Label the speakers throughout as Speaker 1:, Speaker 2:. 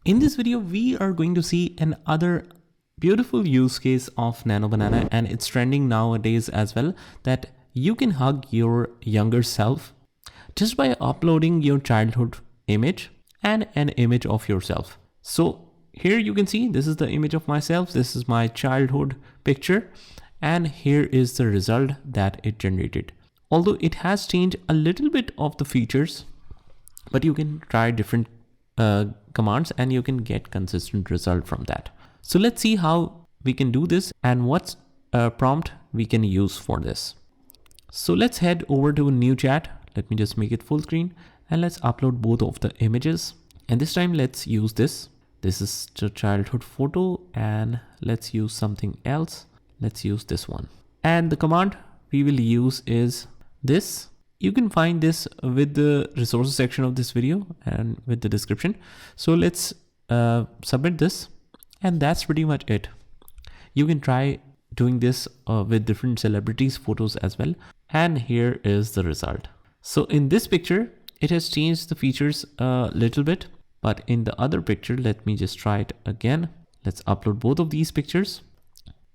Speaker 1: In this video, we are going to see another beautiful use case of Nano Banana, and it's trending nowadays as well, that you can hug your younger self just by uploading your childhood image and an image of yourself. So here you can see this is the image of myself. This is my childhood picture. And here is the result that it generated. Although it has changed a little bit of the features, but you can try different commands and you can get consistent result from that. So let's see how we can do this and what prompt we can use for this. So let's head over to a new chat. Let me just make it full screen and let's upload both of the images. And this time let's use this. This is the childhood photo, and let's use something else. Let's use this one. And the command we will use is this. You can find this with the resources section of this video and with the description. So let's submit this, and that's pretty much it. You can try doing this with different celebrities' photos as well. And here is the result. So in this picture, it has changed the features a little bit, but in the other picture, let me just try it again. Let's upload both of these pictures.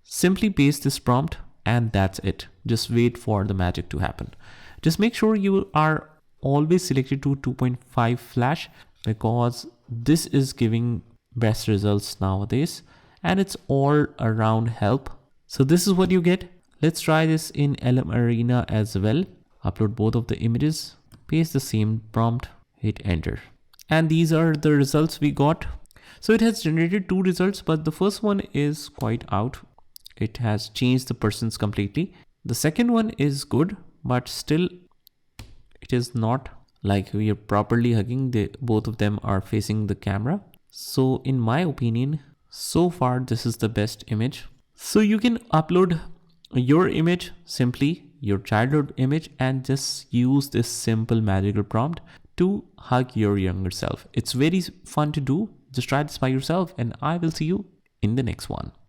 Speaker 1: Simply paste this prompt and that's it. Just wait for the magic to happen. Just make sure you are always selected to 2.5 flash, because this is giving best results nowadays and it's all around help. So this is what you get. Let's try this in LM Arena as well. Upload both of the images, paste the same prompt, hit enter. And these are the results we got. So it has generated two results, but the first one is quite out. It has changed the persons completely. The second one is good, but still it is not like we are properly hugging. Both of them are facing the camera. So in my opinion, so far this is the best image. So you can upload your image, simply your childhood image, and just use this simple magical prompt to hug your younger self. It's very fun to do. Just try this by yourself and I will see you in the next one.